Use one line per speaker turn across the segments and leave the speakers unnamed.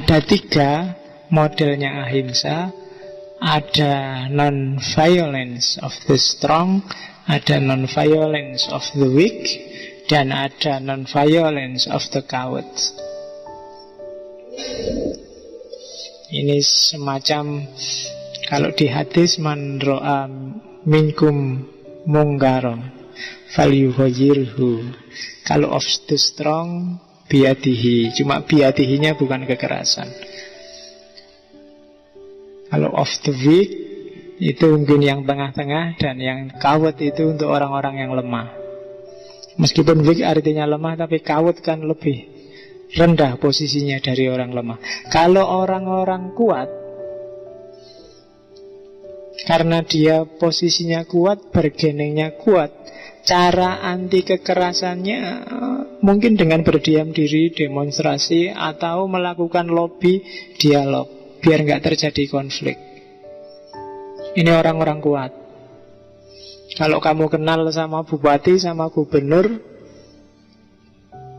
Ada 3 modelnya ahimsa. Ada non-violence of the strong, ada non-violence of the weak, dan ada non-violence of the coward. Ini semacam, kalau di hadis, man ro'a minkum mungkaron falyughayyirhu. Kalau of the strong, biadihi. Cuma biadihinya bukan kekerasan. Kalau of the weak, itu mungkin yang tengah-tengah, dan yang coward itu untuk orang-orang yang lemah. Meskipun weak artinya lemah, tapi coward kan lebih rendah posisinya dari orang lemah. Kalau orang-orang kuat, karena dia posisinya kuat, bargainingnya kuat, cara anti kekerasannya mungkin dengan berdiam diri, demonstrasi, atau melakukan lobby, dialog, biar nggak terjadi konflik. Ini orang-orang kuat. Kalau kamu kenal sama bupati, sama gubernur,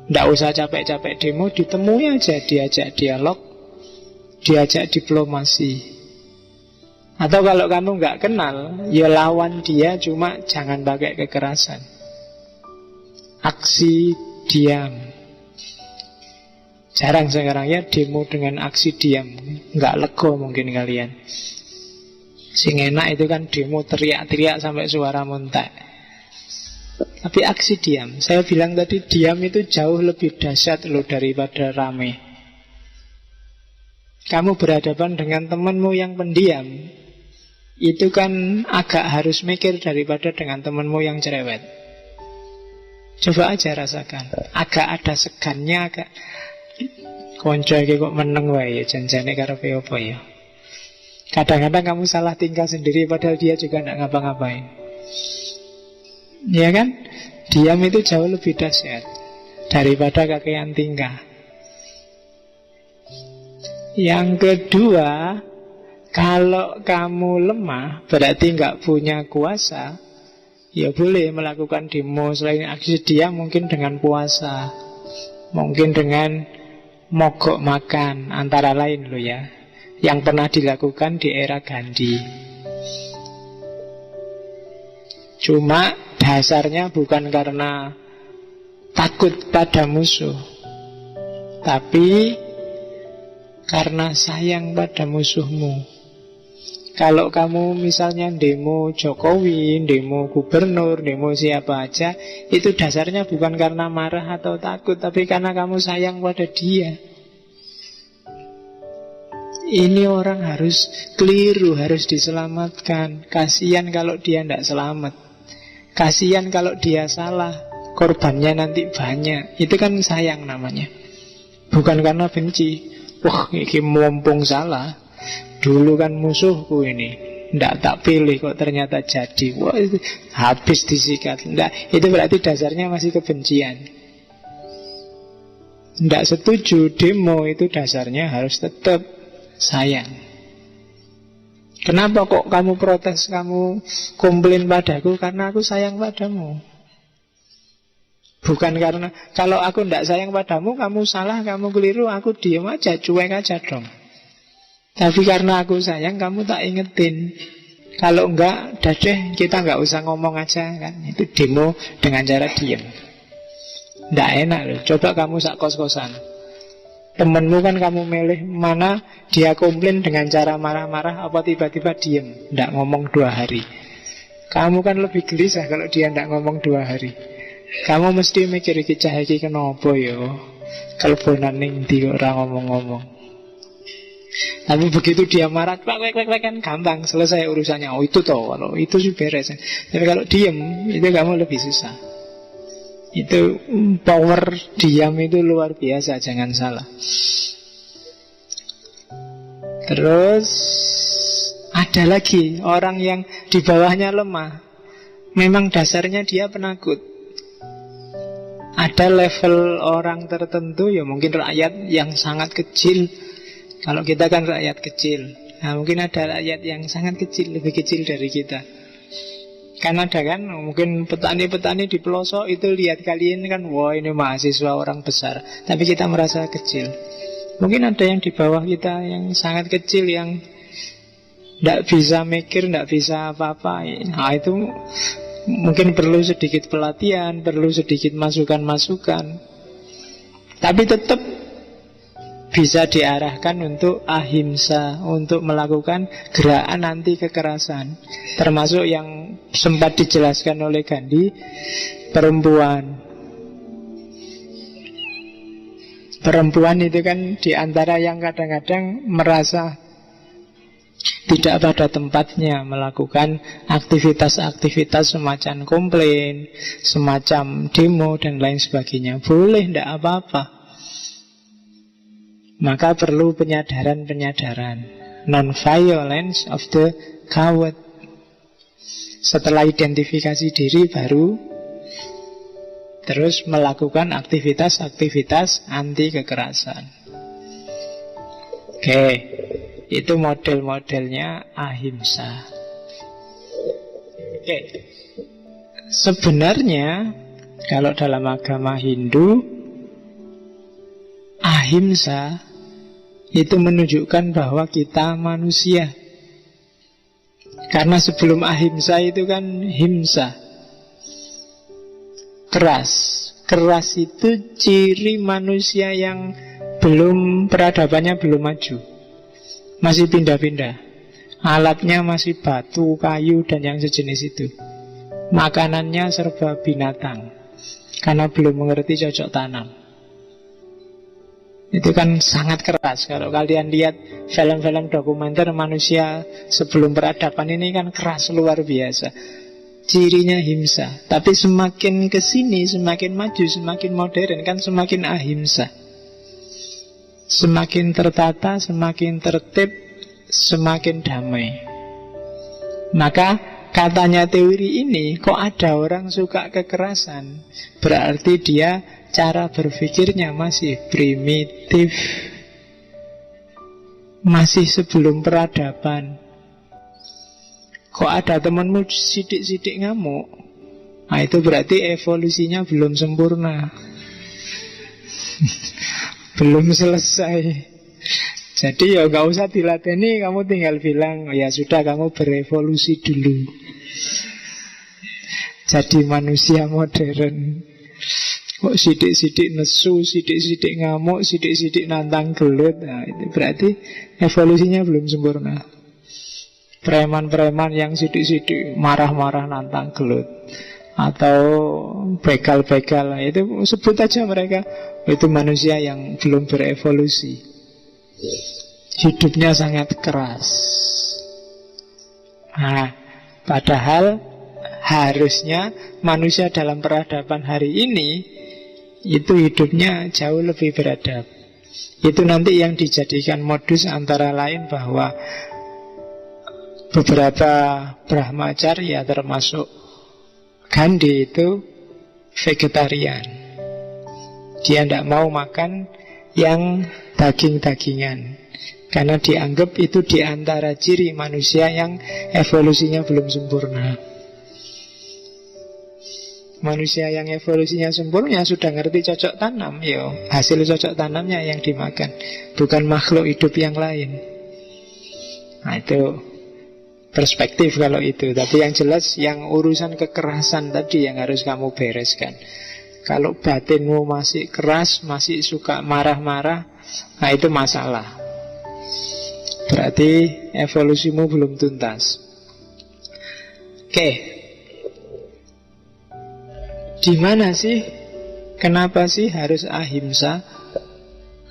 nggak usah capek-capek demo, ditemui aja, diajak dialog, diajak diplomasi. Atau kalau kamu nggak kenal, ya lawan dia, cuma jangan pakai kekerasan. Aksi diam. Jarang sekarang ya demo dengan aksi diam. Nggak lego mungkin kalian. Sing enak itu kan demo teriak-teriak sampai suara muntah. Tapi aksi diam, saya bilang tadi, diam itu jauh lebih dahsyat loh daripada rame. Kamu berhadapan dengan temanmu yang pendiam, itu kan agak harus mikir daripada dengan temanmu yang cerewet. Coba aja rasakan, agak ada segannya, agak konco iki kok meneng wae, janjane karepe apa ya. Kadang-kadang kamu salah tingkah sendiri, padahal dia juga tidak ngapa-ngapain. Ya kan? Diam itu jauh lebih dahsyat daripada kakean tingkah. Yang kedua, kalau kamu lemah, berarti nggak punya kuasa, ya boleh melakukan demo. Selain aksi diam, mungkin dengan puasa, mungkin dengan mogok makan, antara lain loh ya, yang pernah dilakukan di era Gandhi. Cuma dasarnya bukan karena takut pada musuh, tapi karena sayang pada musuhmu. Kalau kamu misalnya demo Jokowi, demo gubernur, demo siapa aja, itu dasarnya bukan karena marah atau takut, tapi karena kamu sayang pada dia. Ini orang harus keliru, harus diselamatkan. Kasihan kalau dia tidak selamat. Kasihan kalau dia salah, korbannya nanti banyak. Itu kan sayang namanya. Bukan karena benci. Wah, ini mumpung salah, dulu kan musuhku ini, ndak tak pilih kok ternyata jadi. Wah, itu habis disikat. Ndak, itu berarti dasarnya masih kebencian. Ndak setuju demo, itu dasarnya harus tetap sayang. Kenapa kok kamu protes, kamu komplain padaku? Karena aku sayang padamu. Bukan karena, kalau aku tidak sayang padamu, kamu salah, kamu keliru, aku diam aja, cuek aja dong. Tapi karena aku sayang, kamu tak ingetin. Kalau enggak, dadeh, kita enggak usah ngomong aja kan. Itu demo dengan cara diam. Tidak enak loh. Coba kamu sak kos-kosan, temenmu kan kamu milih, mana dia komplain dengan cara marah-marah, apa tiba-tiba diam, tidak ngomong 2 hari. Kamu kan lebih gelisah kalau dia tidak ngomong 2 hari. Kamu mesti mikir, iki cah iki kenapa yo, kelebonan ning ndi kok ora ngomong-ngomong. Tapi begitu dia marah, kwek kan gampang selesai urusannya. Oh itu toh, kalau itu sih beres. Tapi kalau diam, itu kamu lebih susah. Itu power diam itu luar biasa, jangan salah. Terus ada lagi orang yang di bawahnya lemah, memang dasarnya dia penakut. Ada level orang tertentu, ya mungkin rakyat yang sangat kecil. Kalau kita kan rakyat kecil, nah mungkin ada rakyat yang sangat kecil, lebih kecil dari kita. Kan ada kan, mungkin petani-petani di pelosok itu lihat kalian kan, wah ini mahasiswa orang besar, tapi kita merasa kecil. Mungkin ada yang di bawah kita yang sangat kecil, yang tidak bisa mikir, tidak bisa apa-apa. Nah itu mungkin perlu sedikit pelatihan, perlu sedikit masukan-masukan. Tapi tetap bisa diarahkan untuk ahimsa, untuk melakukan gerakan anti kekerasan. Termasuk yang sempat dijelaskan oleh Gandhi, perempuan. Perempuan itu kan diantara yang kadang-kadang merasa tidak pada tempatnya melakukan aktivitas-aktivitas semacam komplain, semacam demo dan lain sebagainya. Boleh, tidak apa-apa. Maka perlu penyadaran-penyadaran. Non-violence of the coward. Setelah identifikasi diri baru terus melakukan aktivitas-aktivitas anti kekerasan. Oke, itu model-modelnya ahimsa. Oke. Sebenarnya kalau dalam agama Hindu, ahimsa itu menunjukkan bahwa kita manusia. Karena sebelum ahimsa itu kan himsa, keras. Keras itu ciri manusia yang peradabannya belum maju, masih pindah-pindah. Alatnya masih batu, kayu, dan yang sejenis itu. Makanannya serba binatang, karena belum mengerti cocok tanam. Itu kan sangat keras. Kalau kalian lihat film-film dokumenter manusia sebelum peradaban ini kan keras luar biasa. Cirinya himsa. Tapi semakin kesini, semakin maju, semakin modern kan semakin ahimsa. Semakin tertata, semakin tertib, semakin damai. Maka katanya teori ini, kok ada orang suka kekerasan, berarti dia cara berpikirnya masih primitif, masih sebelum peradaban. Kok ada temanmu sidik-sidik ngamuk, nah itu berarti evolusinya belum sempurna. Belum selesai. Jadi ya gak usah dilateni, kamu tinggal bilang, ya sudah kamu berevolusi dulu, jadi manusia modern. Kok sidik-sidik nesu, sidik-sidik ngamuk, sidik-sidik nantang gelut. Nah itu berarti evolusinya belum sempurna. Preman-preman yang sidik-sidik marah-marah nantang gelut, atau begal-begal, itu sebut aja mereka, itu manusia yang belum berevolusi. Hidupnya sangat keras. Nah, padahal harusnya manusia dalam peradaban hari ini itu hidupnya jauh lebih beradab. Itu nanti yang dijadikan modus antara lain bahwa beberapa Brahmacharya termasuk Gandhi itu vegetarian. Dia tidak mau makan yang daging-dagingan, karena dianggap itu diantara ciri manusia yang evolusinya belum sempurna. Manusia yang evolusinya sempurna sudah ngerti cocok tanam, yo hasil cocok tanamnya yang dimakan, bukan makhluk hidup yang lain. Nah itu perspektif kalau itu. Tapi yang jelas yang urusan kekerasan tadi yang harus kamu bereskan. Kalau batinmu masih keras, masih suka marah-marah, nah itu masalah. Berarti evolusimu belum tuntas. Oke. Di mana sih? Kenapa sih harus ahimsa?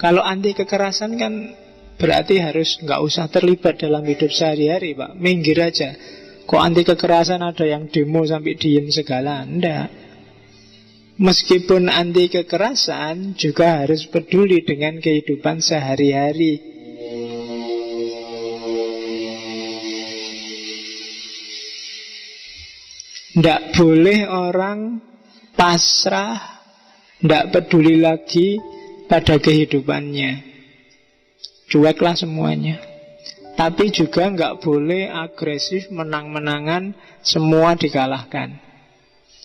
Kalau anti kekerasan kan berarti harus nggak usah terlibat dalam hidup sehari-hari, Pak. Minggir aja. Kok anti kekerasan ada yang demo sampai diem segala? Enggak. Meskipun anti kekerasan juga harus peduli dengan kehidupan sehari-hari. Tidak boleh orang pasrah, tidak peduli lagi pada kehidupannya, cueklah semuanya. Tapi juga nggak boleh agresif, menang-menangan, semua dikalahkan.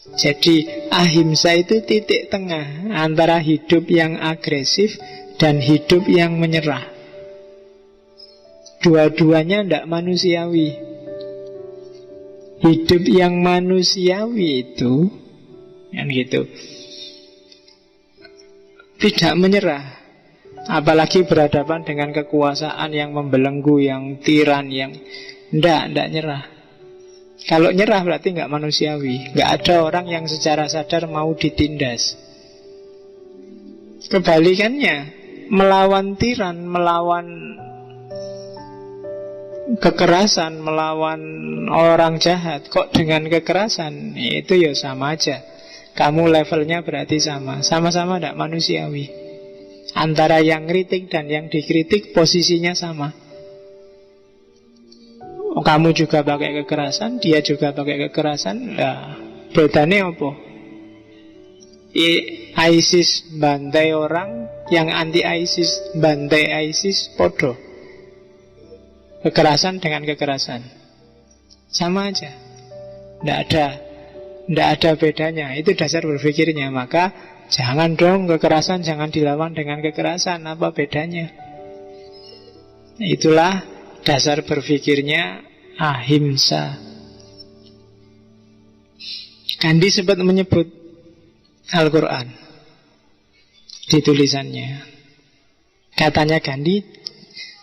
Jadi ahimsa itu titik tengah antara hidup yang agresif dan hidup yang menyerah. Dua-duanya tidak manusiawi. Hidup yang manusiawi itu yang gitu, tidak menyerah. Apalagi berhadapan dengan kekuasaan yang membelenggu, yang tiran, yang tidak nyerah. Kalau nyerah berarti nggak manusiawi. Nggak ada orang yang secara sadar mau ditindas. Kebalikannya, melawan tiran, melawan kekerasan, melawan orang jahat kok dengan kekerasan, itu ya sama aja. Kamu levelnya berarti sama. Sama-sama tidak manusiawi. Antara yang kritik dan yang dikritik posisinya sama. Kamu juga pakai kekerasan, dia juga pakai kekerasan. Nah, bedanya apa? ISIS bantai orang, yang anti ISIS bantai ISIS, podo. Kekerasan dengan kekerasan sama aja. Tidak ada bedanya. Itu dasar berpikirnya. Maka jangan dong kekerasan, jangan dilawan dengan kekerasan. Apa bedanya? Itulah dasar berpikirnya ahimsa. Gandhi sempat menyebut Al-Quran di tulisannya. Katanya Gandhi,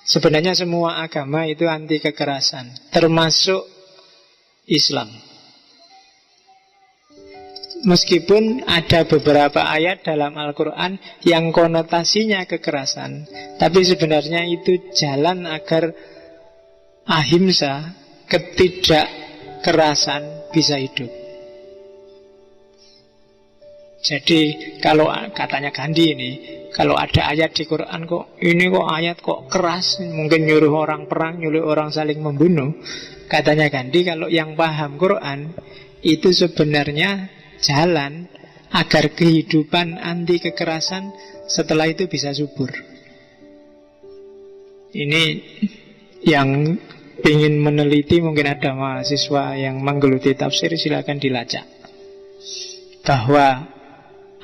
sebenarnya semua agama itu anti kekerasan, termasuk Islam. Meskipun ada beberapa ayat dalam Al-Quran yang konotasinya kekerasan, tapi sebenarnya itu jalan agar ahimsa, ketidakkerasan, bisa hidup. Jadi kalau katanya Gandhi ini, kalau ada ayat di Quran kok ini kok ayat kok keras, mungkin nyuruh orang perang, nyuruh orang saling membunuh, katanya Gandhi, kalau yang paham Quran itu sebenarnya jalan agar kehidupan anti kekerasan setelah itu bisa subur. Ini yang ingin meneliti, mungkin ada mahasiswa yang menggeluti tafsir, silakan dilacak bahwa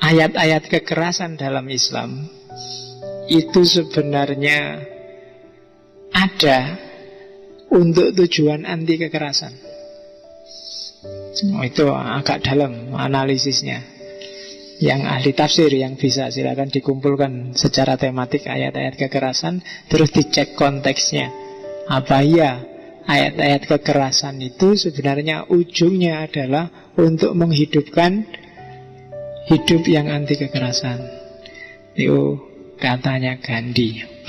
ayat-ayat kekerasan dalam Islam itu sebenarnya ada untuk tujuan anti kekerasan. Itu agak dalam analisisnya. Yang ahli tafsir yang bisa silakan dikumpulkan secara tematik ayat-ayat kekerasan, terus dicek konteksnya. Apa iya ayat-ayat kekerasan itu sebenarnya ujungnya adalah untuk menghidupkan hidup yang anti kekerasan. Itu katanya Gandhi.